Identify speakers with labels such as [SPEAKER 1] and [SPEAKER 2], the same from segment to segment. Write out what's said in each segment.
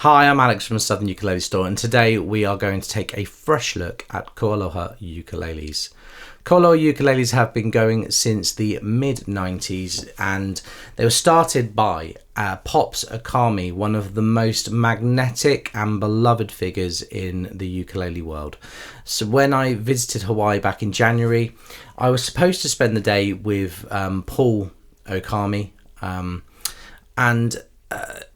[SPEAKER 1] Hi, I'm Alex from the Southern Ukulele Store, and today we are going to take a fresh look at KoAloha ukuleles. KoAloha ukuleles have been going since the mid-90s, and they were started by Pops Akami, one of the most magnetic and beloved figures in the ukulele world. So when I visited Hawaii back in January, I was supposed to spend the day with Paul Akami, and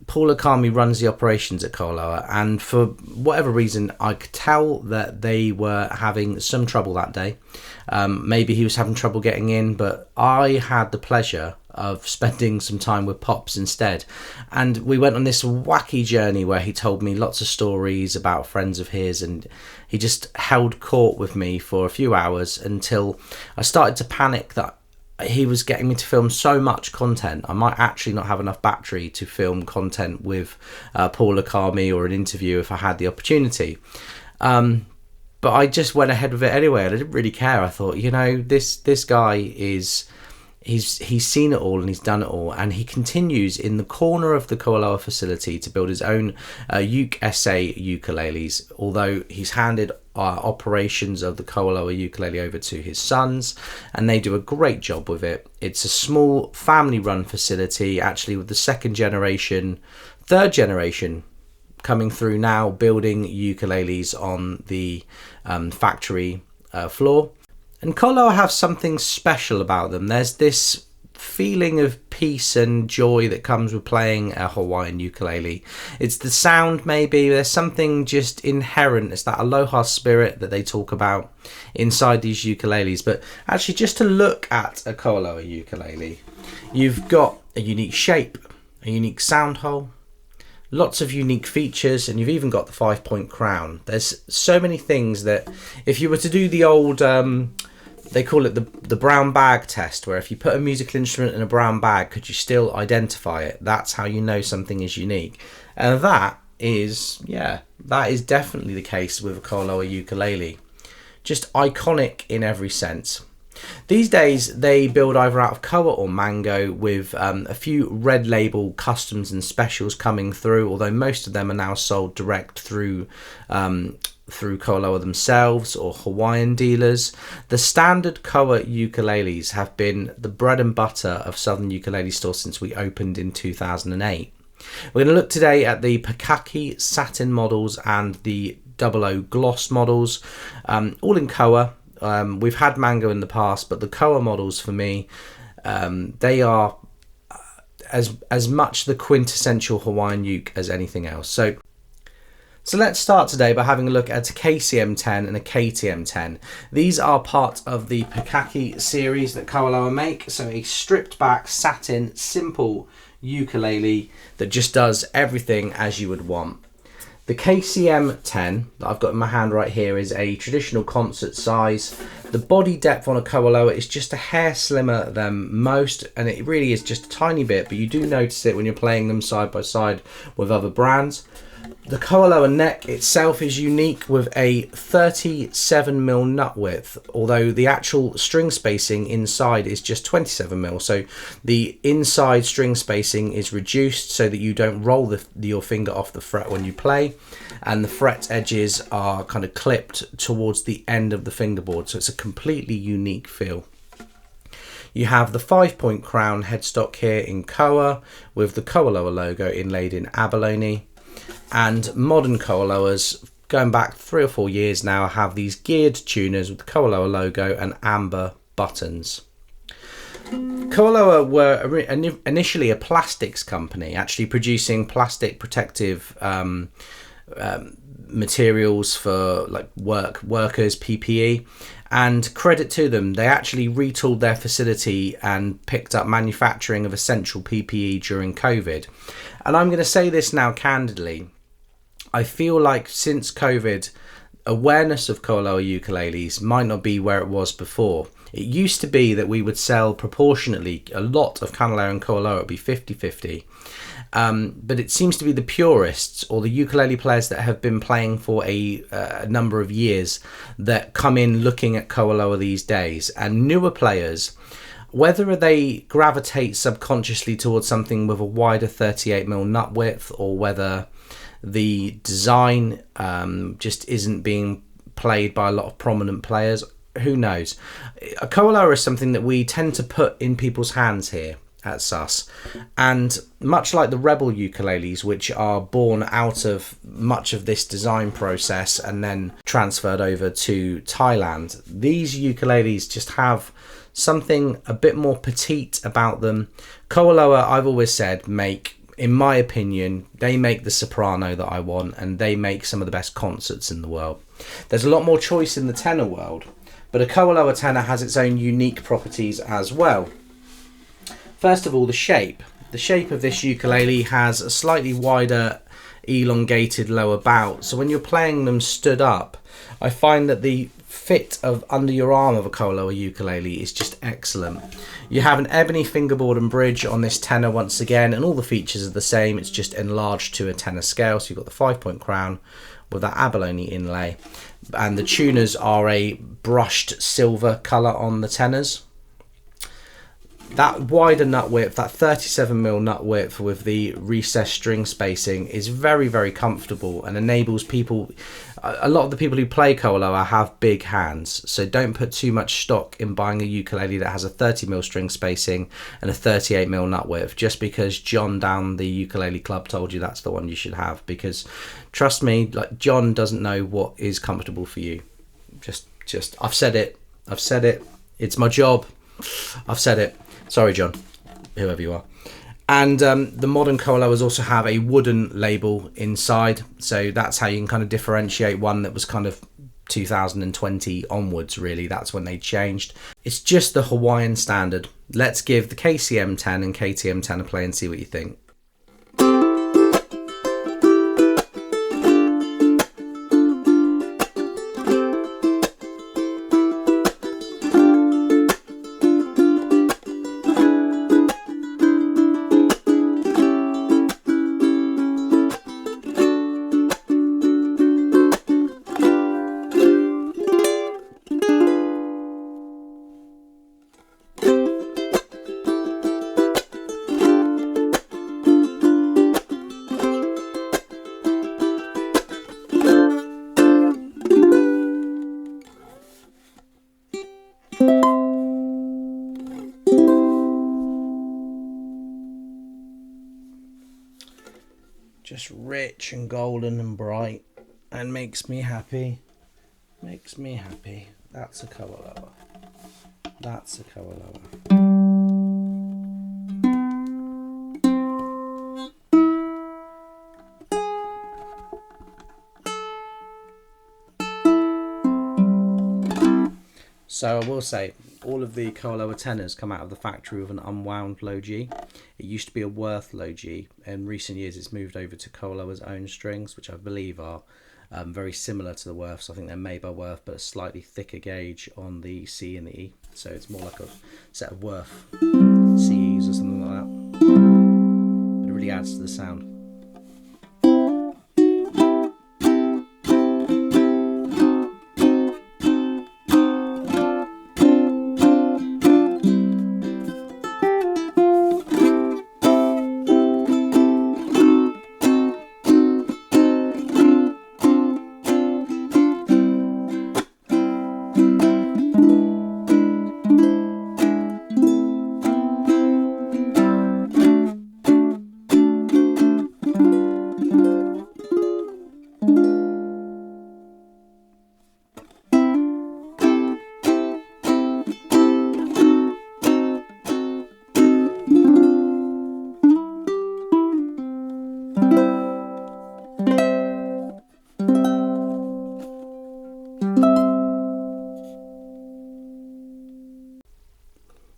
[SPEAKER 1] Paul Akami runs the operations at KoAloha, and for whatever reason I could tell that they were having some trouble that day. Maybe he was having trouble getting in, but I had the pleasure of spending some time with Pops instead, and we went on this wacky journey where he told me lots of stories about friends of his, and he just held court with me for a few hours until I started to panic that he was getting me to film so much content I might actually not have enough battery to film content with Paul Akami or an interview if I had the opportunity. But I just went ahead with it anyway, and I didn't really care. I thought, you know, this guy is he's seen it all and he's done it all, and he continues in the corner of the KoAloha facility to build his own ukes ukuleles, although he's handed operations of the KoAloha ukulele over to his sons, and they do a great job with it. It's a small family run facility, actually, with the third generation coming through now, building ukuleles on the factory floor. And KoAloha have something special about them. There's this feeling of peace and joy that comes with playing a Hawaiian ukulele. It's the sound, maybe. There's something just inherent. It's that aloha spirit that they talk about inside these ukuleles. But actually, just to look at a KoAloha ukulele, you've got a unique shape, a unique sound hole, lots of unique features, and you've even got the 5-point crown. There's so many things that if you were to do the old they call it the brown bag test, where if you put a musical instrument in a brown bag, could you still identify it? That's how you know something is unique. And that is definitely the case with a KoAloha ukulele. Just iconic in every sense. These days they build either out of koa or mango, with a few red label customs and specials coming through, although most of them are now sold direct through KoAloha themselves or Hawaiian dealers. The standard koa ukuleles have been the bread and butter of Southern Ukulele Store since we opened in 2008. We're going to look today at the Pikake Satin models and the 00 gloss models, all in koa. We've had mango in the past, but the koa models for me, they are as much the quintessential Hawaiian uke as anything else. So let's start today by having a look at a KCM10 and a KTM10. These are part of the Pikake series that KoAloha make, so a stripped back satin simple ukulele that just does everything as you would want. The KCM10 that I've got in my hand right here is a traditional concert size. The body depth on a KoAloha is just a hair slimmer than most, and it really is just a tiny bit, but you do notice it when you're playing them side by side with other brands. The KoAloha neck itself is unique with a 37mm nut width, although the actual string spacing inside is just 27mm. So the inside string spacing is reduced so that you don't roll your finger off the fret when you play, and the fret edges are kind of clipped towards the end of the fingerboard, so it's a completely unique feel. You have the 5-point crown headstock here in koa with the KoAloha logo inlaid in abalone. And modern KoAlohas, going back 3 or 4 years now, have these geared tuners with the KoAloha logo and amber buttons. KoAloha were initially a plastics company, actually producing plastic protective materials for like workers, PPE, and credit to them, they actually retooled their facility and picked up manufacturing of essential PPE during COVID. And I'm going to say this now candidly, I feel like since COVID, awareness of KoAloha ukuleles might not be where it was before. It used to be that we would sell proportionately a lot of kanile'a and KoAloha, it would be 50-50. But it seems to be the purists or the ukulele players that have been playing for a number of years that come in looking at KoAloha these days, and newer players, whether they gravitate subconsciously towards something with a wider 38mm nut width, or whether the design just isn't being played by a lot of prominent players. Who knows? A KoAloha is something that we tend to put in people's hands here at SUS, and much like the Rebel ukuleles, which are born out of much of this design process and then transferred over to Thailand, these ukuleles just have something a bit more petite about them. KoAloha, I've always said, in my opinion, they make the soprano that I want, and they make some of the best concerts in the world. There's a lot more choice in the tenor world, but a KoAloha tenor has its own unique properties as well. First of all, the shape. The shape of this ukulele has a slightly wider, elongated lower bout, so when you're playing them stood up, I find that the fit of under your arm of a KoAloha ukulele is just excellent. You have an ebony fingerboard and bridge on this tenor once again, and all the features are the same. It's just enlarged to a tenor scale, so you've got the 5-point crown with that abalone inlay, and the tuners are a brushed silver colour on the tenors. That wider nut width, that 37mm nut width with the recessed string spacing, is very, very comfortable and enables people, a lot of the people who play KoAloha have big hands, so don't put too much stock in buying a ukulele that has a 30mm string spacing and a 38mm nut width just because John down the ukulele club told you that's the one you should have, because trust me, like, John doesn't know what is comfortable for you. Just I've said it, it's my job, I've said it. Sorry, John, whoever you are. And the modern KoAlohas also have a wooden label inside, so that's how you can kind of differentiate one that was kind of 2020 onwards, really. That's when they changed. It's just the Hawaiian standard. Let's give the KCM10 and KTM10 a play and see what you think. Just rich and golden and bright, and makes me happy. Makes me happy. That's a KoAloha. That's a KoAloha. So I will say, all of the KoAloha tenors come out of the factory with an unwound low G. It used to be a Worth low G. In recent years, it's moved over to KoAloha's own strings, which I believe are very similar to the Worths. I think they're made by Worth, but a slightly thicker gauge on the C and the E. So it's more like a set of Worth CEs or something like that. But it really adds to the sound.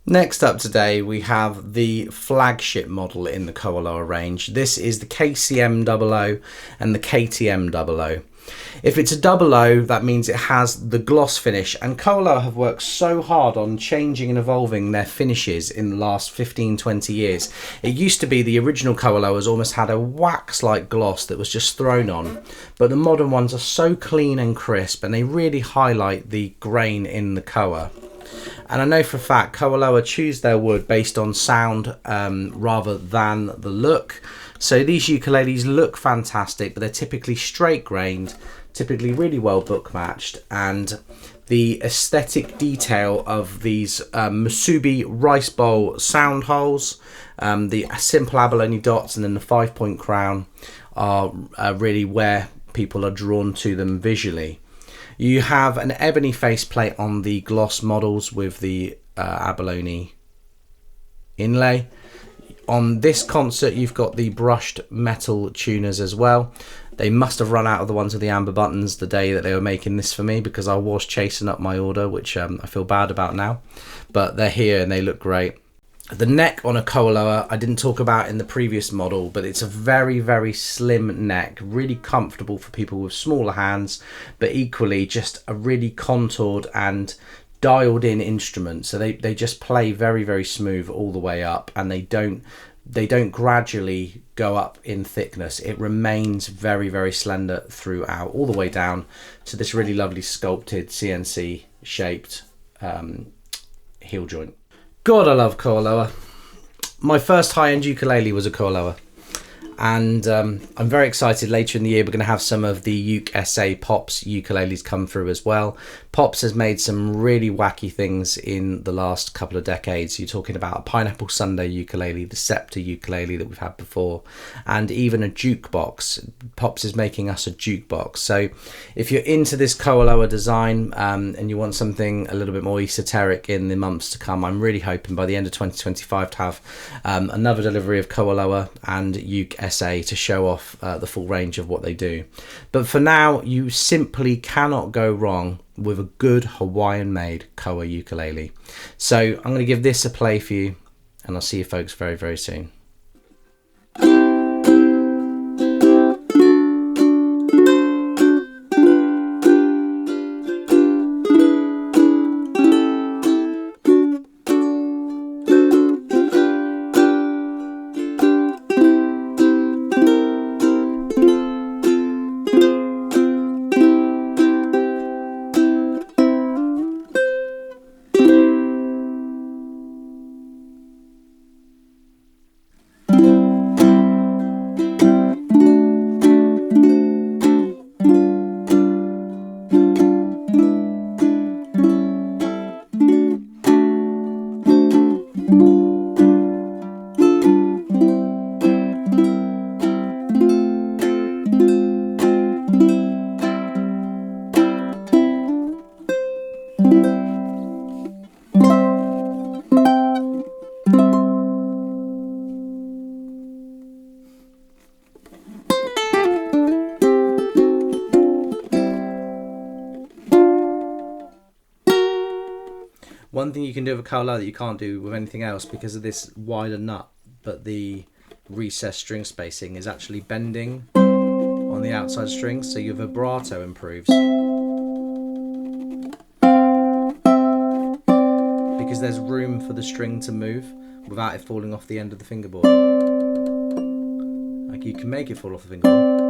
[SPEAKER 1] Next up today, we have the flagship model in the KoAloha range. This is the KCM00 and the KTM00. If it's a 00, that means it has the gloss finish, and KoAloha have worked so hard on changing and evolving their finishes in the last 15-20 years. It used to be the original KoAlohas almost had a wax-like gloss that was just thrown on, but the modern ones are so clean and crisp, and they really highlight the grain in the koa. And I know for a fact KoAloha choose their wood based on sound rather than the look. So these ukuleles look fantastic, but they're typically straight grained, typically really well book matched, and the aesthetic detail of these musubi rice bowl sound holes, the simple abalone dots, and then the 5-point crown are really where people are drawn to them visually. You have an ebony faceplate on the gloss models with the abalone inlay. On this concert, you've got the brushed metal tuners as well. They must have run out of the ones with the amber buttons the day that they were making this for me, because I was chasing up my order, which I feel bad about now. But they're here and they look great. The neck on a KoAloha I didn't talk about in the previous model, but it's a very, very slim neck, really comfortable for people with smaller hands, but equally just a really contoured and dialed in instrument. So they just play very, very smooth all the way up, and they don't gradually go up in thickness. It remains very, very slender throughout, all the way down to this really lovely sculpted CNC shaped heel joint. God, I love KoAloha. My first high-end ukulele was a KoAloha, and I'm very excited. Later in the year we're going to have some of the USA Pops ukuleles come through as well. Pops has made some really wacky things in the last couple of decades. You're talking about a pineapple sundae ukulele, the scepter ukulele that we've had before, and even a jukebox. Pops is making us a jukebox. So if you're into this KoAloha design and you want something a little bit more esoteric in the months to come, I'm really hoping by the end of 2025 to have another delivery of KoAloha and Uke SA to show off the full range of what they do. But for now, you simply cannot go wrong with a good Hawaiian made koa ukulele. So I'm going to give this a play for you, and I'll see you folks very, very soon. One thing you can do with a KoAloha that you can't do with anything else because of this wider nut, but the recessed string spacing is actually bending on the outside strings, so your vibrato improves. Because there's room for the string to move without it falling off the end of the fingerboard. Like, you can make it fall off the fingerboard.